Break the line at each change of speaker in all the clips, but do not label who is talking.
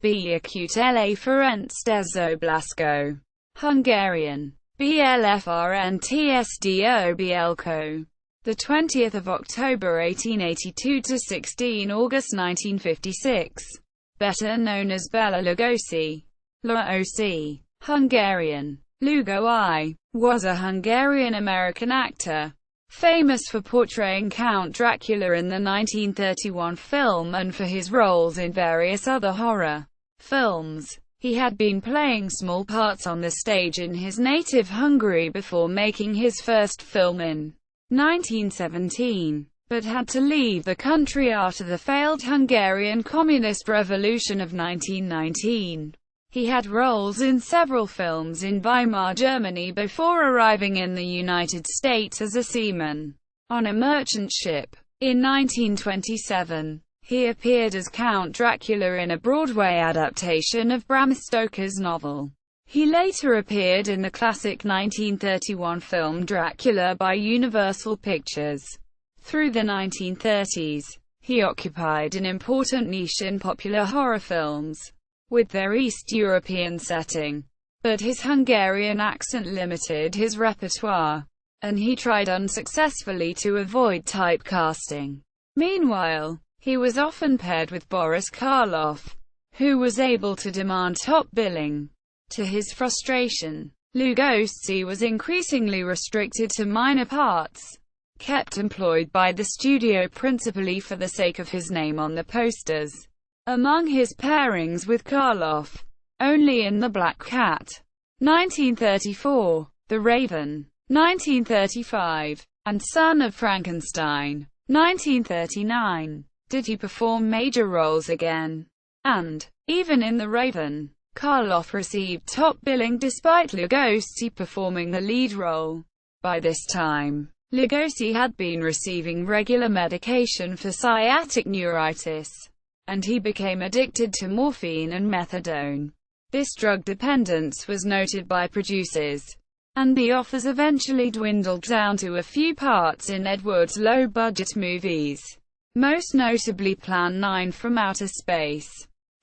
Bela Ferenc Dezső Blaskó. Hungarian. Bela Ferenc Dezső Blaskó. The 20th of October 1882 to 16 August 1956. Better known as Bela Lugosi. ləʻɡoʊsi. Hungarian. ləڳoʊi, was a Hungarian-American actor, famous for portraying Count Dracula in the 1931 film and for his roles in various other horror films. He had been playing small parts on the stage in his native Hungary before making his first film in 1917, but had to leave the country after the failed Hungarian Communist Revolution of 1919. He had roles in several films in Weimar Germany before arriving in the United States as a seaman on a merchant ship. In 1927, he appeared as Count Dracula in a Broadway adaptation of Bram Stoker's novel. He later appeared in the classic 1931 film Dracula by Universal Pictures. Through the 1930s, he occupied an important niche in popular horror films with their East European setting, but his Hungarian accent limited his repertoire, and he tried unsuccessfully to avoid typecasting. Meanwhile, he was often paired with Boris Karloff, who was able to demand top billing. To his frustration, Lugosi was increasingly restricted to minor parts, kept employed by the studio principally for the sake of his name on the posters. Among his pairings with Karloff, only in The Black Cat, 1934, The Raven, 1935, and Son of Frankenstein, 1939, did he perform major roles again. And, even in The Raven, Karloff received top billing despite Lugosi performing the lead role. By this time, Lugosi had been receiving regular medication for sciatic neuritis, and he became addicted to morphine and methadone. This drug dependence was noted by producers, and the offers eventually dwindled down to a few parts in Ed Wood's low-budget movies, most notably Plan 9 from Outer Space.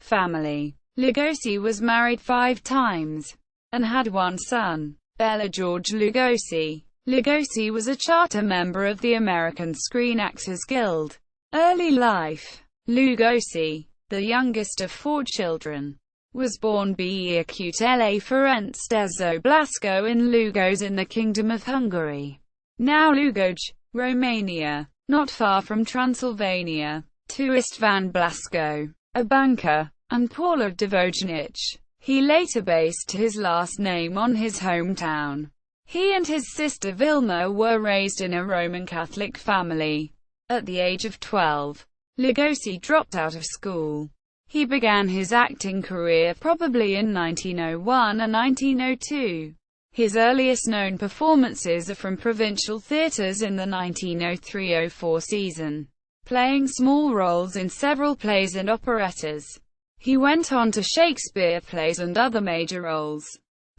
Family. Lugosi was married 5 times, and had one son, Bela George Lugosi. Lugosi was a charter member of the American Screen Actors Guild. Early life. Lugosi, the youngest of 4 children, was born Bela Ferenc Dezső Blaskó in Lugos in the Kingdom of Hungary, now Lugoj, Romania, not far from Transylvania, to István Blaskó, a banker, and Paula Dvojnic. He later based his last name on his hometown. He and his sister Vilma were raised in a Roman Catholic family. At the age of 12, Lugosi dropped out of school. He began his acting career probably in 1901 and 1902. His earliest known performances are from provincial theatres in the 1903-04 season, playing small roles in several plays and operettas. He went on to Shakespeare plays and other major roles.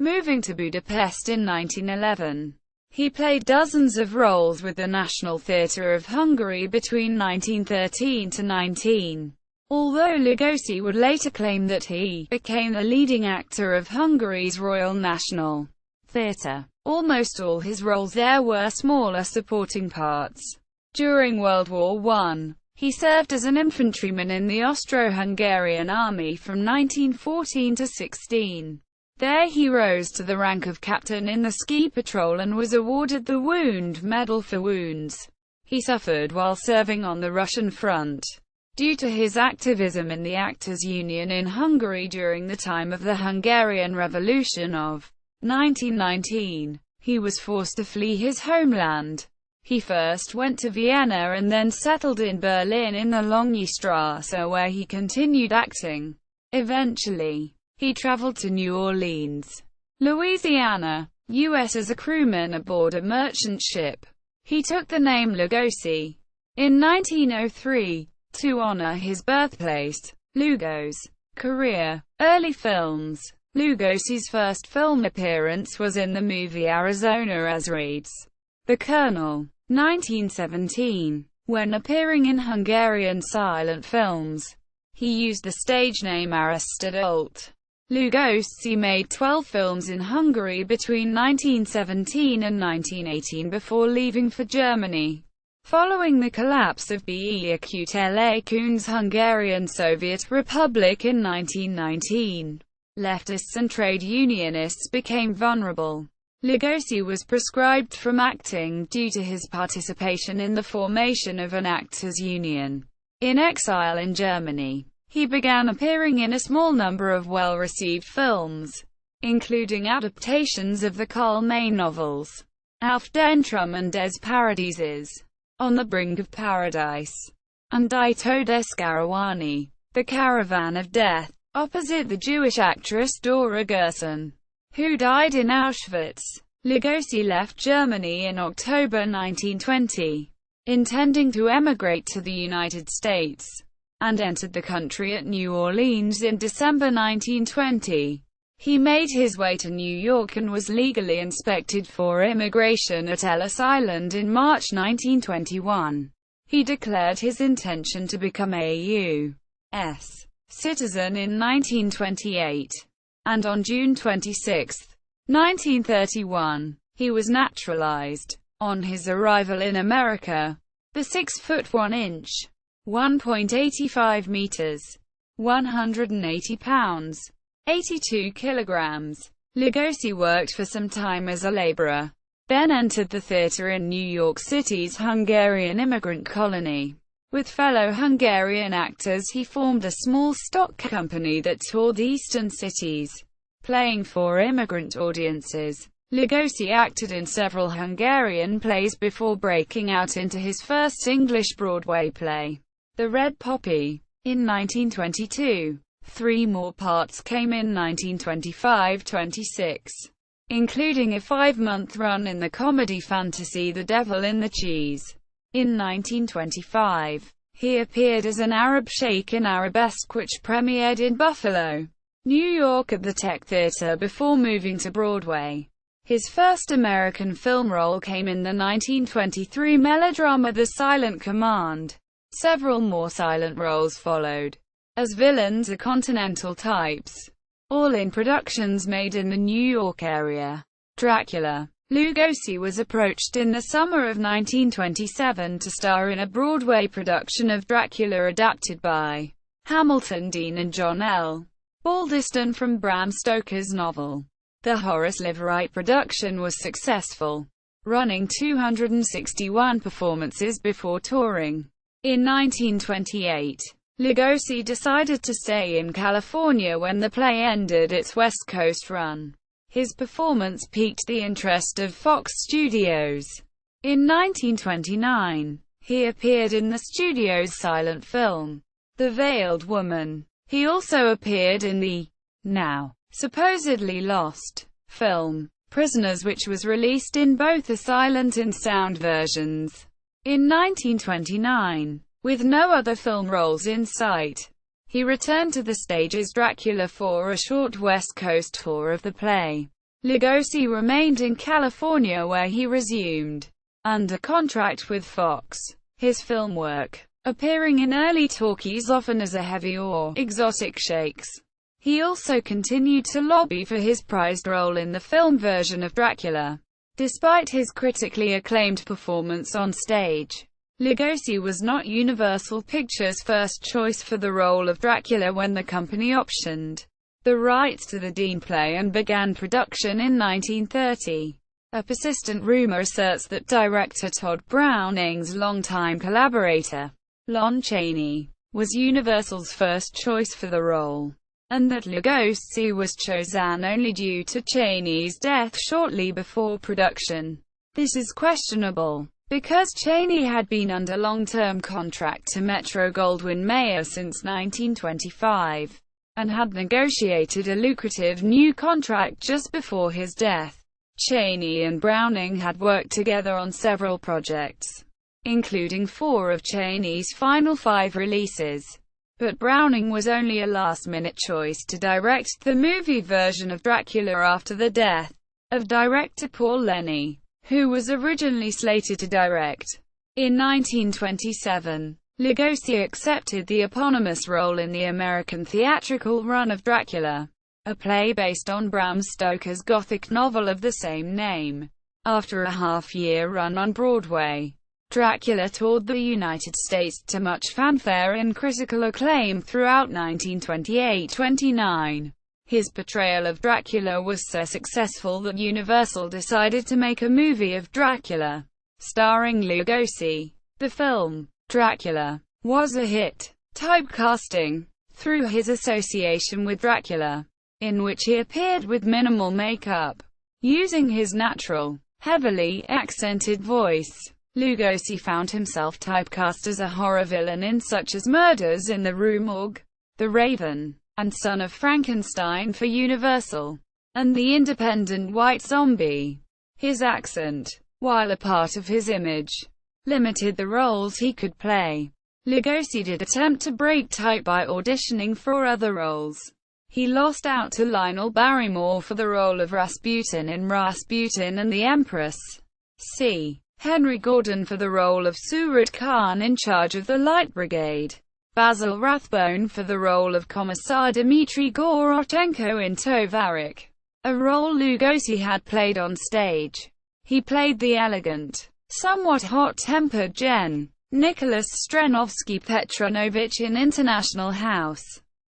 Moving to Budapest in 1911, he played dozens of roles with the National Theatre of Hungary between 1913 to 19. Although Lugosi would later claim that he became the leading actor of Hungary's Royal National Theatre, almost all his roles there were smaller supporting parts. During World War I, he served as an infantryman in the Austro-Hungarian army from 1914 to 16. There he rose to the rank of captain in the ski patrol and was awarded the Wound Medal for wounds he suffered while serving on the Russian front. Due to his activism in the Actors' Union in Hungary during the time of the Hungarian Revolution of 1919, he was forced to flee his homeland. He first went to Vienna and then settled in Berlin in the Longstrasse where he continued acting. Eventually, he traveled to New Orleans, Louisiana, U.S. as a crewman aboard a merchant ship. He took the name Lugosi in 1903 to honor his birthplace, Lugos. Career. Early films. Lugosi's first film appearance was in the movie Arizona as Reeds, the Colonel, 1917. When appearing in Hungarian silent films, He used the stage name Aristotle. Lugosi made 12 films in Hungary between 1917 and 1918 before leaving for Germany. Following the collapse of ɓeːl̒ Hungarian Soviet Republic in 1919, leftists and trade unionists became vulnerable. Lugosi was proscribed from acting due to his participation in the formation of an actors' union. In exile in Germany, he began appearing in a small number of well-received films, including adaptations of the Karl May novels, Auf den Trümmern des Paradies, On the Brink of Paradise, and Die Todeskarawane, The Caravan of Death, opposite the Jewish actress Dora Gerson, who died in Auschwitz. Lugosi left Germany in October 1920, intending to emigrate to the United States, and entered the country at New Orleans in December 1920. He made his way to New York and was legally inspected for immigration at Ellis Island in March 1921. He declared his intention to become a U.S. citizen in 1928, and on June 26, 1931, he was naturalized. On his arrival in America, the 6 foot 1 inch, 1.85 meters, 180 pounds, 82 kilograms, Lugosi worked for some time as a laborer, then entered the theater in New York City's Hungarian immigrant colony. With fellow Hungarian actors he formed a small stock company that toured eastern cities, playing for immigrant audiences. Lugosi acted in several Hungarian plays before breaking out into his first English Broadway play, The Red Poppy, in 1922. 3 more parts came in 1925-26, including a 5-month run in the comedy fantasy The Devil in the Cheese. In 1925, he appeared as an Arab sheikh in Arabesque, which premiered in Buffalo, New York at the Tech Theater before moving to Broadway. His first American film role came in the 1923 melodrama The Silent Command. Several more silent roles followed, as villains or continental types, all in productions made in the New York area. Dracula. Lugosi was approached in the summer of 1927 to star in a Broadway production of Dracula adapted by Hamilton Dean and John L. Baldiston from Bram Stoker's novel. The Horace Liveright production was successful, running 261 performances before touring. In 1928, Lugosi decided to stay in California when the play ended its West Coast run. His performance piqued the interest of Fox Studios. In 1929, he appeared in the studio's silent film, The Veiled Woman. He also appeared in the, now supposedly lost, film, Prisoners, which was released in both the silent and sound versions. In 1929, with no other film roles in sight, he returned to the stage as Dracula for a short West Coast tour of the play. Lugosi remained in California, where he resumed, under contract with Fox, his film work, appearing in early talkies often as a heavy or exotic shakes. He also continued to lobby for his prized role in the film version of Dracula. Despite his critically acclaimed performance on stage, Lugosi was not Universal Pictures' first choice for the role of Dracula when the company optioned the rights to the Dean play and began production in 1930. A persistent rumor asserts that director Todd Browning's longtime collaborator, Lon Chaney, was Universal's first choice for the role, and that Lugosi was chosen only due to Chaney's death shortly before production. This is questionable, because Chaney had been under long-term contract to Metro-Goldwyn-Mayer since 1925, and had negotiated a lucrative new contract just before his death. Chaney and Browning had worked together on several projects, including 4 of Chaney's final 5 releases. But Browning was only a last-minute choice to direct the movie version of Dracula after the death of director Paul Lenny, who was originally slated to direct. In 1927, Lugosi accepted the eponymous role in the American theatrical run of Dracula, a play based on Bram Stoker's Gothic novel of the same name. After a half-year run on Broadway, Dracula toured the United States to much fanfare and critical acclaim throughout 1928-29. His portrayal of Dracula was so successful that Universal decided to make a movie of Dracula, starring Lugosi. The film, Dracula, was a hit. Typecasting, through his association with Dracula, in which he appeared with minimal makeup, using his natural, heavily accented voice, Lugosi found himself typecast as a horror villain in such as Murders in the Rue Morgue, The Raven, and Son of Frankenstein for Universal, and the independent White Zombie. His accent, while a part of his image, limited the roles he could play. Lugosi did attempt to break type by auditioning for other roles. He lost out to Lionel Barrymore for the role of Rasputin in Rasputin and the Empress. C. Henry Gordon for the role of Surat Khan in charge of the Light Brigade. Basil Rathbone for the role of Commissar Dmitry Gorochenko in Tovarek, a role Lugosi had played on stage. He played the elegant, somewhat hot-tempered Gen. Nicholas Strenovsky Petronovich in International House.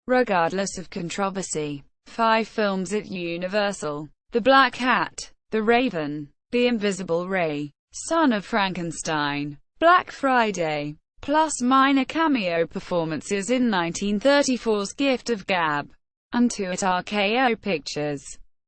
Regardless of controversy, 5 films at Universal: The Black Cat, The Raven, The Invisible Ray, Son of Frankenstein, Black Friday, plus minor cameo performances in 1934's Gift of Gab, and 2 at RKO Pictures.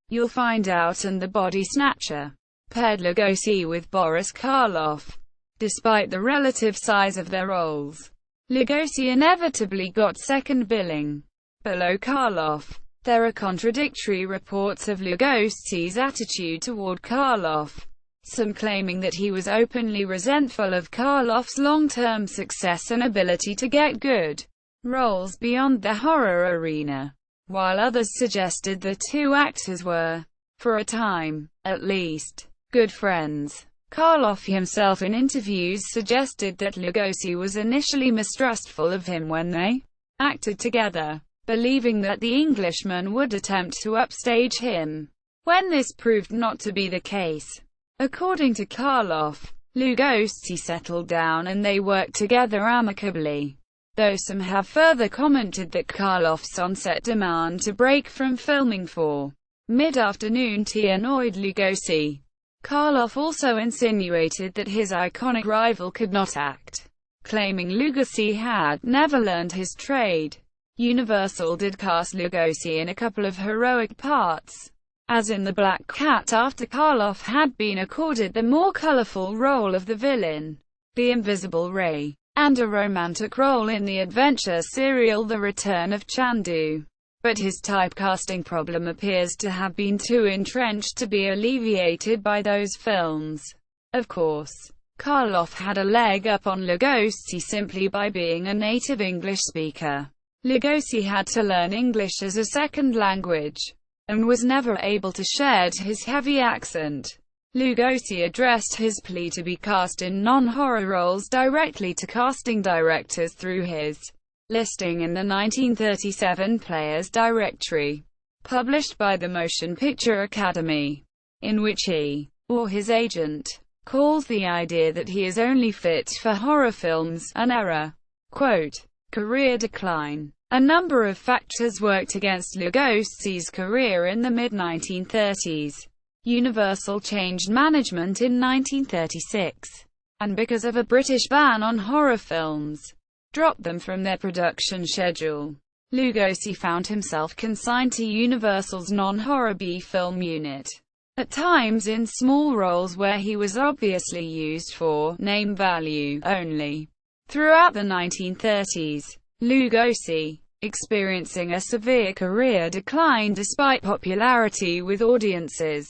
You'll Find Out and The Body Snatcher, paired Lugosi with Boris Karloff. Despite the relative size of their roles, Lugosi inevitably got second billing, below Karloff. There are contradictory reports of Lugosi's attitude toward Karloff, some claiming that he was openly resentful of Karloff's long-term success and ability to get good roles beyond the horror arena, while others suggested the two actors were, for a time, at least, good friends. Karloff himself in interviews suggested that Lugosi was initially mistrustful of him when they acted together, believing that the Englishman would attempt to upstage him, when this proved not to be the case. According to Karloff, Lugosi settled down and they worked together amicably, though some have further commented that Karloff's on-set demand to break from filming for mid-afternoon tea annoyed Lugosi. Karloff also insinuated that his iconic rival could not act, claiming Lugosi had never learned his trade. Universal did cast Lugosi in a couple of heroic parts, as in The Black Cat after Karloff had been accorded the more colorful role of the villain, The Invisible Ray, and a romantic role in the adventure serial The Return of Chandu. But his typecasting problem appears to have been too entrenched to be alleviated by those films. Of course, Karloff had a leg up on Lugosi simply by being a native English speaker. Lugosi had to learn English as a second language, and was never able to shed his heavy accent. Lugosi addressed his plea to be cast in non-horror roles directly to casting directors through his listing in the 1937 Players Directory, published by the Motion Picture Academy, in which he, or his agent, calls the idea that he is only fit for horror films an error. Quote, career decline. A number of factors worked against Lugosi's career in the mid-1930s. Universal changed management in 1936, and because of a British ban on horror films, dropped them from their production schedule. Lugosi found himself consigned to Universal's non-horror B-film unit, at times in small roles where he was obviously used for name value only. Throughout the 1930s, Lugosi, experiencing a severe career decline despite popularity with audiences.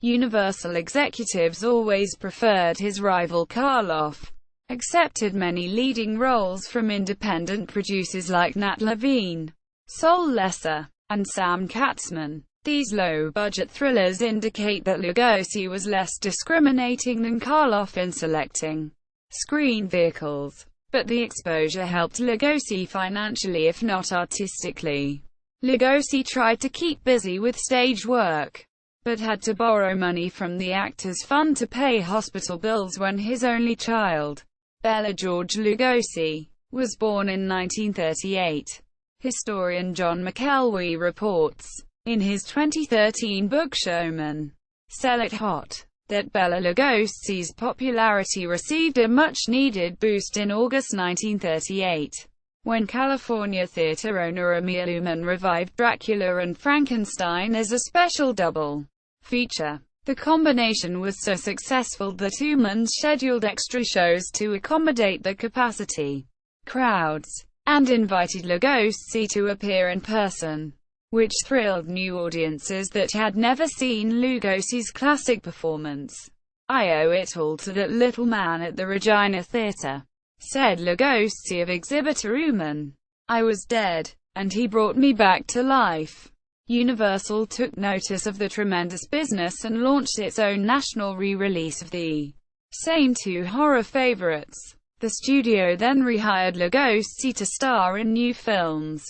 Universal executives always preferred his rival Karloff, accepted many leading roles from independent producers like Nat Levine, Sol Lesser, and Sam Katzman. These low-budget thrillers indicate that Lugosi was less discriminating than Karloff in selecting screen vehicles. but the exposure helped Lugosi financially if not artistically. Lugosi tried to keep busy with stage work, but had to borrow money from the Actors' Fund to pay hospital bills when his only child, Bela George Lugosi, was born in 1938. Historian John McElwee reports, in his 2013 book Showman, Sell It Hot, that Bela Lugosi's popularity received a much-needed boost in August 1938, when California theater owner Emil Ullman revived Dracula and Frankenstein as a special double feature. The combination was so successful that Ullman scheduled extra shows to accommodate the capacity crowds, and invited Lugosi to appear in person, which thrilled new audiences that had never seen Lugosi's classic performance. "I owe it all to that little man at the Regina Theatre," said Lugosi of exhibitor Ullman. "I was dead, and he brought me back to life." Universal took notice of the tremendous business and launched its own national re-release of the same two horror favorites. The studio then rehired Lugosi to star in new films.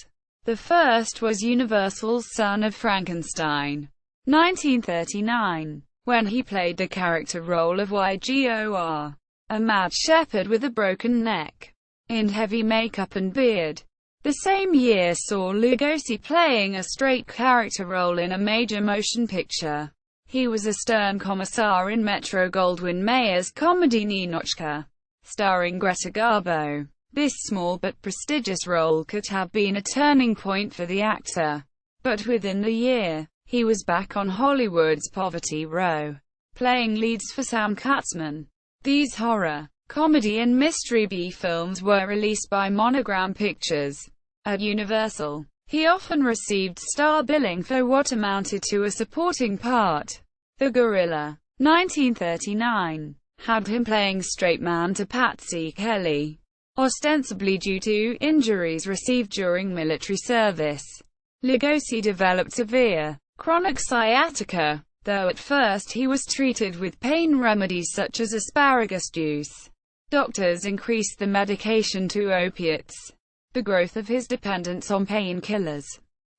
The first was Universal's Son of Frankenstein, 1939, when he played the character role of Ygor, a mad shepherd with a broken neck, in heavy makeup and beard. The same year saw Lugosi playing a straight character role in a major motion picture. He was a stern commissar in Metro-Goldwyn-Mayer's comedy Ninotchka, starring Greta Garbo. This small but prestigious role could have been a turning point for the actor, but within the year, he was back on Hollywood's Poverty Row, playing leads for Sam Katzman. These horror, comedy and mystery B-films were released by Monogram Pictures. At Universal, he often received star billing for what amounted to a supporting part. The Gorilla, 1939, had him playing straight man to Patsy Kelly, ostensibly due to injuries received during military service. Lugosi developed severe, chronic sciatica, though at first he was treated with pain remedies such as asparagus juice. Doctors increased the medication to opiates. The growth of his dependence on painkillers,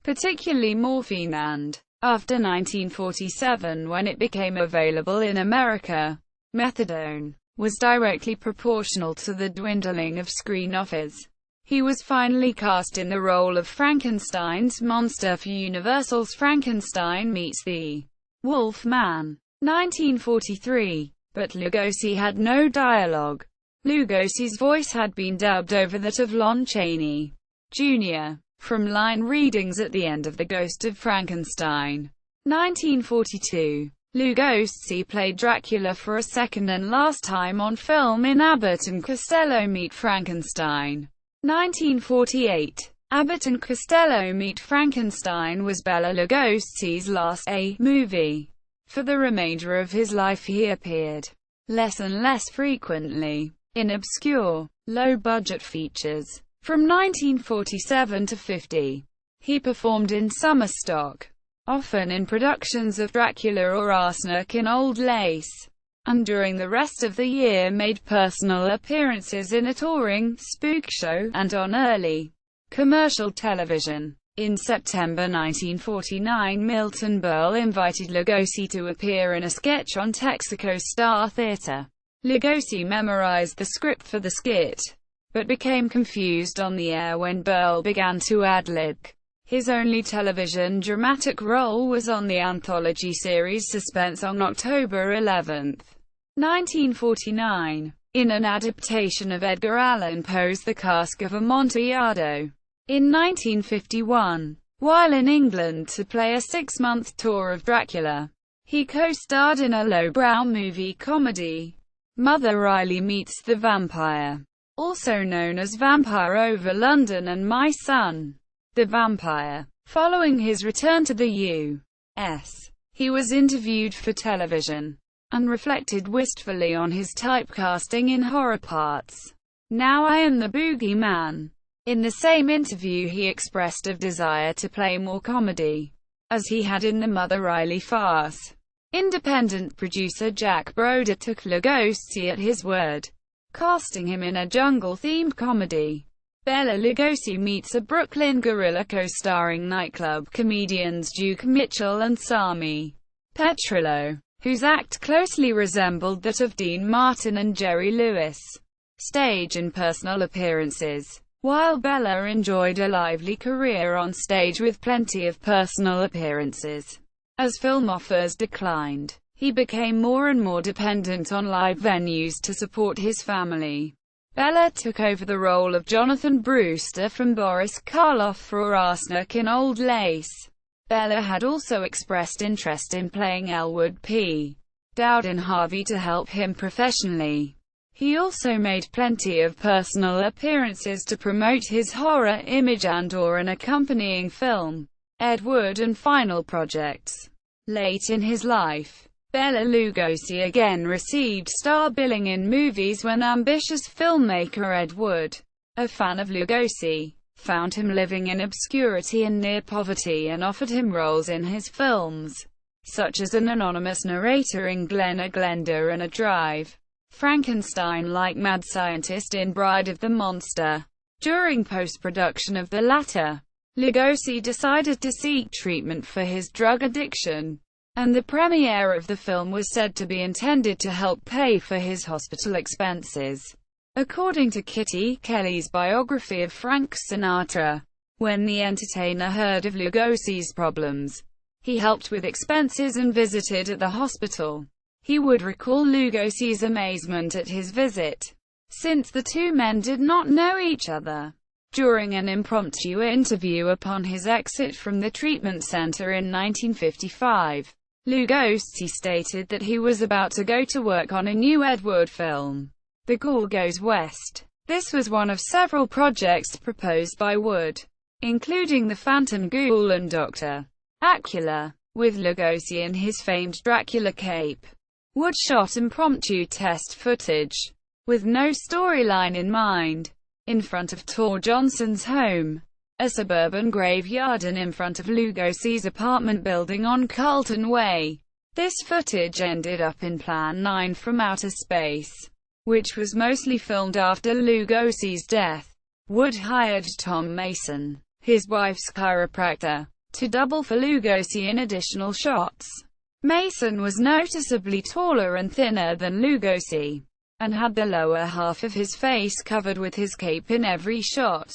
particularly morphine and, after 1947 when it became available in America, methadone, was directly proportional to the dwindling of screen offers. He was finally cast in the role of Frankenstein's monster for Universal's Frankenstein Meets the Wolf Man, 1943, but Lugosi had no dialogue. Lugosi's voice had been dubbed over that of Lon Chaney, Jr., from line readings at the end of The Ghost of Frankenstein, 1942. Lugosi played Dracula for a second and last time on film in Abbott and Costello Meet Frankenstein, 1948. Abbott and Costello Meet Frankenstein was Bela Lugosi's last movie. For the remainder of his life he appeared less and less frequently in obscure, low-budget features. From 1947 to 50, he performed in summer stock, often in productions of Dracula or Arsenic in Old Lace, and during the rest of the year made personal appearances in a touring spook show, and on early commercial television. In September 1949, Milton Berle invited Lugosi to appear in a sketch on Texaco's Star Theatre. Lugosi memorized the script for the skit, but became confused on the air when Berle began to ad-lib. His only television dramatic role was on the anthology series Suspense on October 11, 1949, in an adaptation of Edgar Allan Poe's The Cask of Amontillado. In 1951, while in England to play a 6-month tour of Dracula, he co-starred in a lowbrow movie comedy, Mother Riley Meets the Vampire, also known as Vampire Over London and My Son, the Vampire. Following his return to the U.S., he was interviewed for television, and reflected wistfully on his typecasting in horror parts. "Now I am the boogeyman." In the same interview he expressed a desire to play more comedy, as he had in the Mother Riley farce. Independent producer Jack Broder took Lugosi at his word, casting him in a jungle-themed comedy. Bela Lugosi meets a Brooklyn guerrilla co-starring nightclub comedians Duke Mitchell and Sami Petrillo, whose act closely resembled that of Dean Martin and Jerry Lewis. Stage and personal appearances. While Bela enjoyed a lively career on stage with plenty of personal appearances, as film offers declined, he became more and more dependent on live venues to support his family. Bela took over the role of Jonathan Brewster from Boris Karloff for Arsenic in Old Lace. Bela had also expressed interest in playing Elwood P. Dowden Harvey to help him professionally. He also made plenty of personal appearances to promote his horror image and/or an accompanying film, Ed Wood and final projects. Late in his life, Bela Lugosi again received star billing in movies when ambitious filmmaker Ed Wood, a fan of Lugosi, found him living in obscurity and near poverty and offered him roles in his films, such as an anonymous narrator in Glenna Glenda and a Drive Frankenstein-like mad scientist in Bride of the Monster. During post-production of the latter, Lugosi decided to seek treatment for his drug addiction, and the premiere of the film was said to be intended to help pay for his hospital expenses. According to Kitty Kelly's biography of Frank Sinatra, when the entertainer heard of Lugosi's problems, he helped with expenses and visited at the hospital. He would recall Lugosi's amazement at his visit, since the two men did not know each other. During an impromptu interview upon his exit from the treatment center in 1955, Lugosi stated that he was about to go to work on a new Ed Wood film, The Ghoul Goes West. This was one of several projects proposed by Wood, including The Phantom Ghoul and Dr. Acula, with Lugosi in his famed Dracula cape. Wood shot impromptu test footage, with no storyline in mind, in front of Tor Johnson's home, a suburban graveyard, and in front of Lugosi's apartment building on Carlton Way. This footage ended up in Plan 9 from Outer Space, which was mostly filmed after Lugosi's death. Wood hired Tom Mason, his wife's chiropractor, to double for Lugosi in additional shots. Mason was noticeably taller and thinner than Lugosi, and had the lower half of his face covered with his cape in every shot,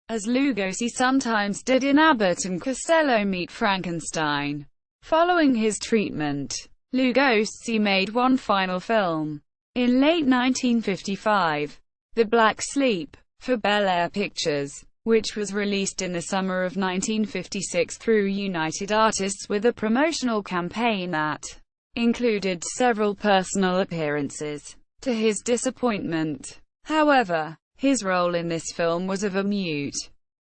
as Lugosi sometimes did in Abbott and Costello Meet Frankenstein. Following his treatment, Lugosi made one final film, in late 1955, The Black Sleep, for Bel Air Pictures, which was released in the summer of 1956 through United Artists with a promotional campaign that included several personal appearances. To his disappointment, however, his role in this film was of a mute,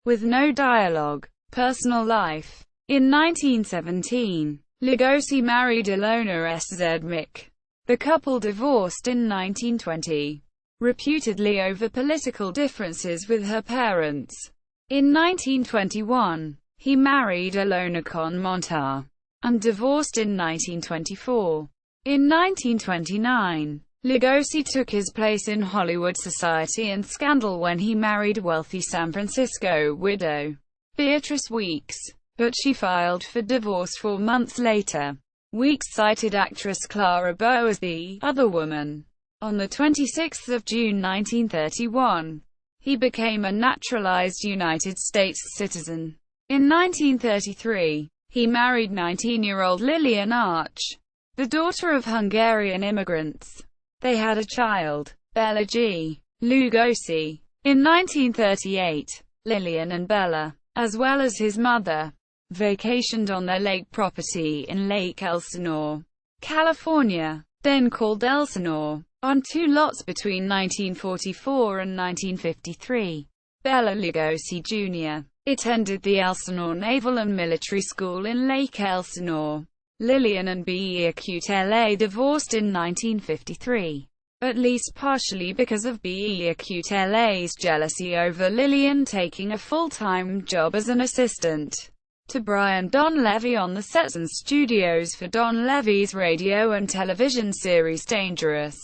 with no dialogue. Personal life. In 1917, Lugosi married Ilona S. Zedmick. The couple divorced in 1920, reputedly over political differences with her parents. In 1921, he married Ilona Con Montar, and divorced in 1924. In 1929, Lugosi took his place in Hollywood society and scandal when he married wealthy San Francisco widow Beatrice Weeks, but she filed for divorce 4 months later. Weeks cited actress Clara Bow as the other woman. On 26 June 1931, he became a naturalized United States citizen. In 1933, he married 19-year-old Lillian Arch, the daughter of Hungarian immigrants. They had a child, Bela G. Lugosi. In 1938, Lillian and Bela, as well as his mother, vacationed on their lake property in Lake Elsinore, California, then called Elsinore, on 2 lots between 1944 and 1953. Bela Lugosi Jr. attended the Elsinore Naval and Military School in Lake Elsinore. Lillian and ɓɛ:lɒ divorced in 1953, at least partially because of ɓɛ:lʒ's jealousy over Lillian taking a full-time job as an assistant to Brian Donlevy on the sets and studios for Donlevy's radio and television series Dangerous.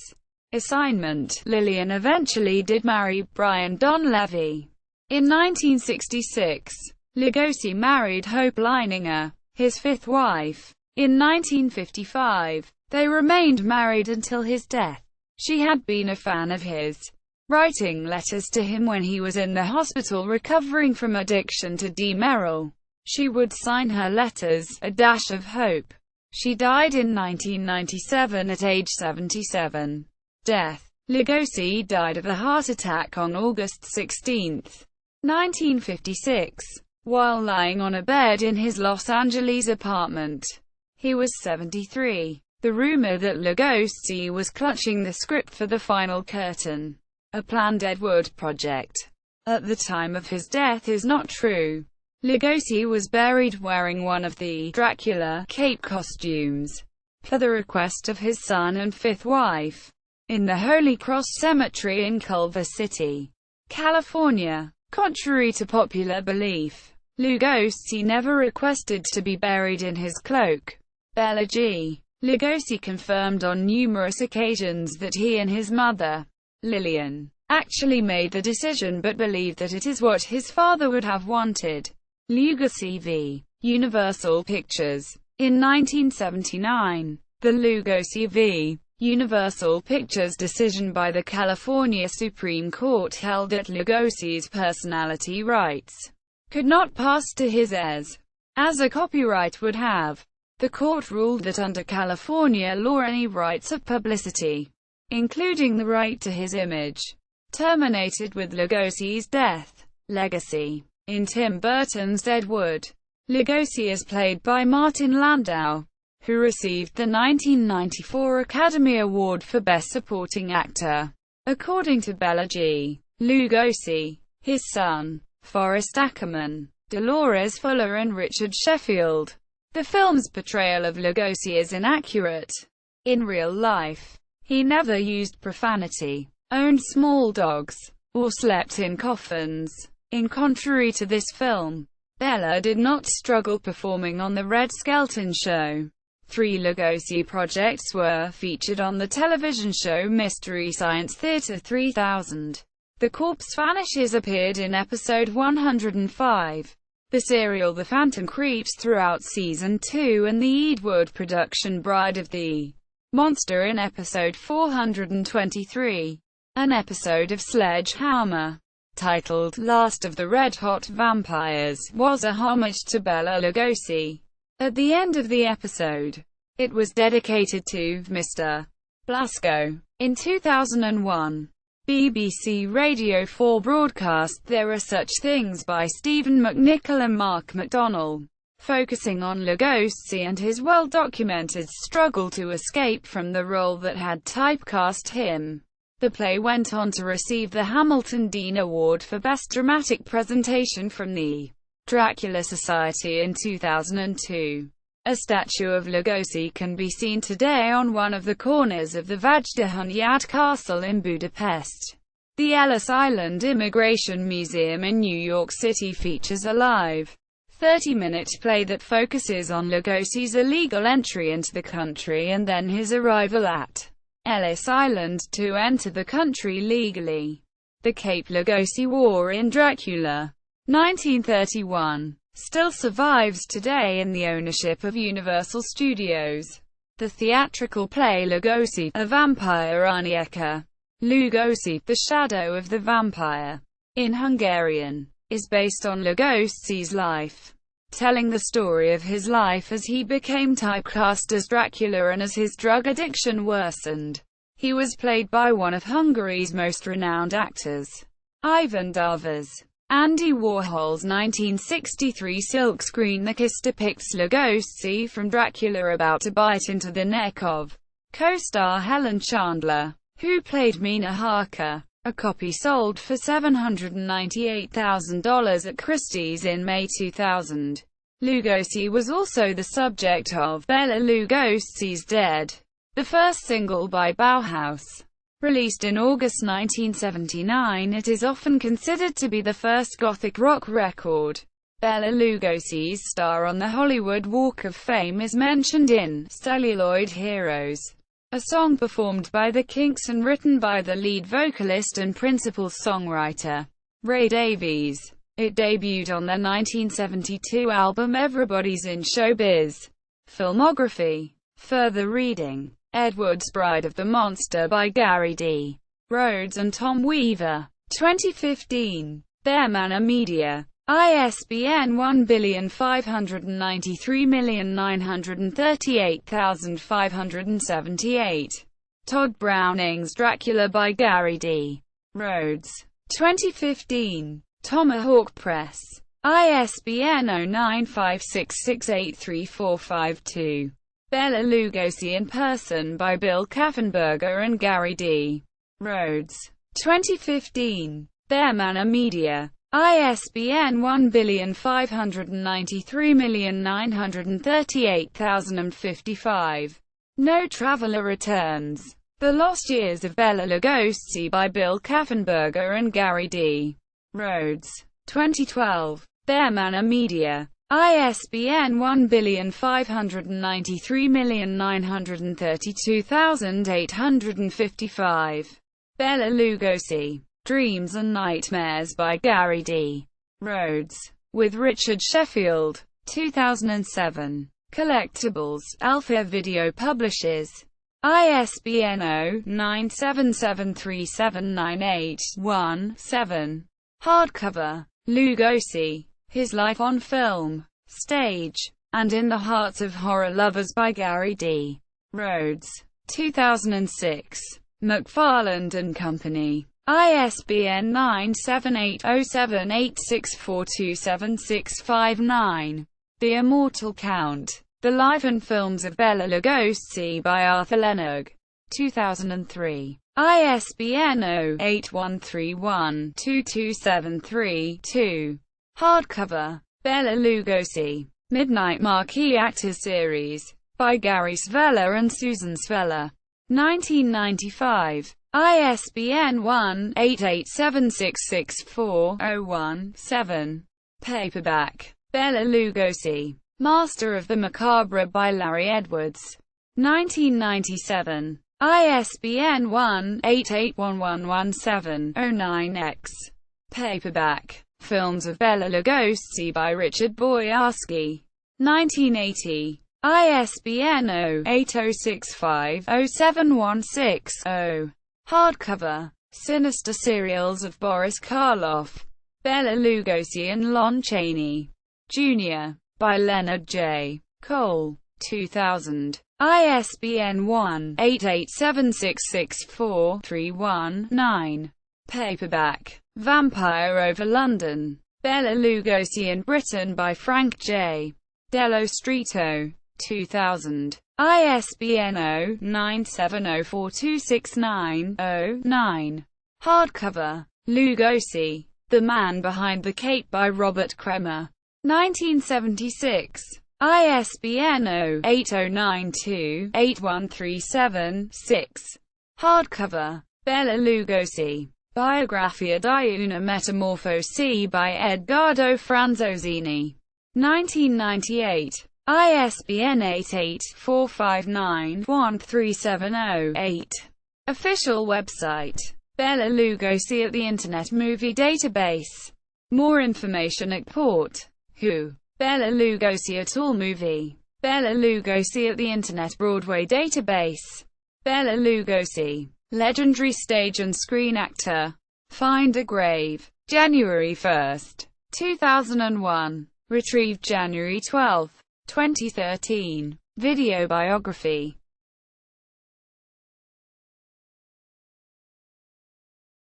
assignment. Lillian eventually did marry Brian Donlevy. In 1966, Lugosi married Hope Leininger, his fifth wife. In 1955, they remained married until his death. She had been a fan of his, writing letters to him when he was in the hospital recovering from addiction to Demerol. She would sign her letters, "A Dash of Hope." She died in 1997 at age 77. Death. Lugosi died of a heart attack on August 16, 1956, while lying on a bed in his Los Angeles apartment. He was 73. The rumor that Lugosi was clutching the script for The Final Curtain, a planned Ed Wood project, at the time of his death is not true. Lugosi was buried wearing one of the Dracula cape costumes, per the request of his son and fifth wife, in the Holy Cross Cemetery in Culver City, California. Contrary to popular belief, Lugosi never requested to be buried in his cloak. Bela Lugosi confirmed on numerous occasions that he and his mother, Lillian, actually made the decision but believed that it is what his father would have wanted. Lugosi v. Universal Pictures. In 1979, the Lugosi v. Universal Pictures decision by the California Supreme Court held that Lugosi's personality rights could not pass to his heirs, as a copyright would have. The court ruled that under California law any rights of publicity, including the right to his image, terminated with Lugosi's death. Legacy. In Tim Burton's Ed Wood, Lugosi is played by Martin Landau, who received the 1994 Academy Award for Best Supporting Actor. According to Bela Lugosi, his son, Forrest Ackerman, Dolores Fuller and Richard Sheffield. The film's portrayal of Lugosi is inaccurate. In real life, he never used profanity, owned small dogs, or slept in coffins. In contrary to this film, Bela did not struggle performing on The Red Skelton Show. 3 Lugosi projects were featured on the television show Mystery Science Theater 3000. The Corpse Vanishes appeared in episode 105. The serial The Phantom creeps throughout season 2 and the Ed Wood production Bride of the Monster in episode 423. An episode of Sledgehammer, titled Last of the Red Hot Vampires, was a homage to Bela Lugosi. At the end of the episode, it was dedicated to Mr. Blaskó. In 2001, BBC Radio 4 broadcast There Are Such Things by Stephen McNichol and Mark McDonnell, focusing on Lugosi and his well-documented struggle to escape from the role that had typecast him. The play went on to receive the Hamilton Dean Award for Best Dramatic Presentation from the Dracula Society in 2002. A statue of Lugosi can be seen today on one of the corners of the Vajdahunyad Castle in Budapest. The Ellis Island Immigration Museum in New York City features a live, 30-minute play that focuses on Lugosi's illegal entry into the country and then his arrival at Ellis Island to enter the country legally. The Cape Lugosi War in Dracula, 1931, still survives today in the ownership of Universal Studios. The theatrical play Lugosi, a Vampire Árnyéka, Lugosi, the Shadow of the Vampire, in Hungarian, is based on Lugosi's life, telling the story of his life as he became typecast as Dracula and as his drug addiction worsened. He was played by one of Hungary's most renowned actors, Ivan Darvas. Andy Warhol's 1963 silkscreen The Kiss depicts Lugosi from Dracula about to bite into the neck of co-star Helen Chandler, who played Mina Harker. A copy sold for $798,000 at Christie's in May 2000. Lugosi was also the subject of Bela Lugosi's Dead, the first single by Bauhaus. Released in August 1979, it is often considered to be the first gothic rock record. Bela Lugosi's star on the Hollywood Walk of Fame is mentioned in Celluloid Heroes. a song performed by the Kinks and written by the lead vocalist and principal songwriter, Ray Davies. It debuted on their 1972 album Everybody's in Showbiz. Filmography. Further reading. Edward's Bride of the Monster by Gary D. Rhodes and Tom Weaver. 2015. Manor Media. ISBN 1,593,938,578. Todd Browning's Dracula by Gary D. Rhodes. 2015. Tomahawk Press. ISBN 0956683452. Bela Lugosi in Person by Bill Kaffenberger and Gary D. Rhodes. 2015. Manor Media. ISBN 1,593,938,055. No Traveler Returns. The Lost Years of Bela Lugosi by Bill Kaffenberger and Gary D. Rhodes. 2012. Manor Media. ISBN 1,593,932,855. Bela Lugosi. Dreams and Nightmares by Gary D. Rhodes. With Richard Sheffield. 2007. Collectibles. Alpha Video publishes. ISBN 0-9773798-1-7. Hardcover. Lugosi. His Life on Film, Stage, and in the Hearts of Horror Lovers by Gary D. Rhodes. 2006. McFarland and Company. ISBN 9780786427659. The Immortal Count. The Life and Films of Bela Lugosi by Arthur Leonard. 2003. ISBN 0-8131-2273-2. Hardcover. Bela Lugosi. Midnight Marquee Actors Series. By Gary Svella and Susan Svella. 1995. ISBN 1-887664-017. Paperback. Bela Lugosi. Master of the Macabre by Larry Edwards. 1997. ISBN 1-881117-09-X. Paperback. Films of Bela Lugosi by Richard Boyarsky. 1980. ISBN 0-8065-07160. Hardcover. Sinister Serials of Boris Karloff. Bela Lugosi and Lon Chaney, Jr. by Leonard J. Cole. 2000. ISBN 1-887664-31-9. Paperback. Vampire Over London. Bela Lugosi in Britain by Frank J. Dello Streeto. 2000. ISBN 0-9704269-0-9. Hardcover. Lugosi. The Man Behind the Cape by Robert Kremer. 1976. ISBN 0-8092-8137-6. Hardcover. Bela Lugosi. Biographia di una metamorfosi by Edgardo Franzosini. 1998. ISBN 88-459-13708. Official website. Bela Lugosi at the Internet Movie Database. More information at Port. Who? Bela Lugosi at All Movie. Bela Lugosi at the Internet Broadway Database. Bela Lugosi. Legendary stage and screen actor. Find a Grave. January 1, 2001. Retrieved January 12, 2013. Video biography.